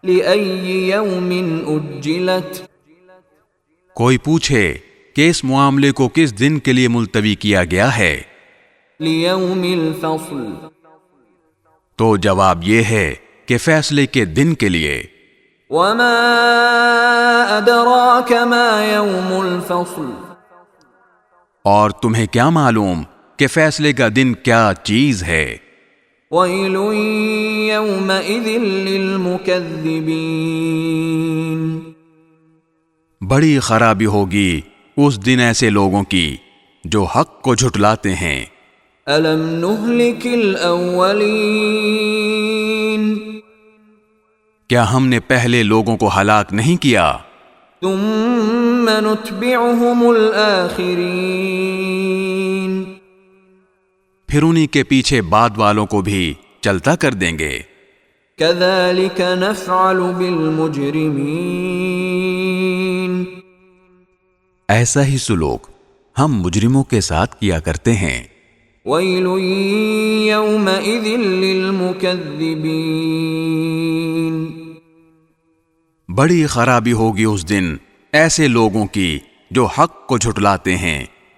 لأي يوم أجلت کوئی پوچھے کہ اس معاملے کو کس دن کے لیے ملتوی کیا گیا ہے؟ ليوم الفصل تو جواب یہ ہے کہ فیصلے کے دن کے لیے۔ وما أدراك ما يوم الفصل اور تمہیں کیا معلوم کہ فیصلے کا دن کیا چیز ہے؟ ويل يومئذ للمكذبين بڑی خرابی ہوگی اس دن ایسے لوگوں کی جو حق کو جھٹلاتے ہیں۔ ألم نهلك الأولين کیا ہم نے پہلے لوگوں کو ہلاک نہیں کیا؟ ثم نتبعهم الآخرين پھر انہی کے پیچھے بعد والوں کو بھی چلتا کر دیں گے۔ كذلك نفعل بالمجرمين ایسا ہی سلوک ہم مجرموں کے ساتھ کیا کرتے ہیں۔ ويل يومئذ للمكذبين بڑی خرابی ہوگی اس دن ایسے لوگوں کی جو حق کو جھٹلاتے ہیں۔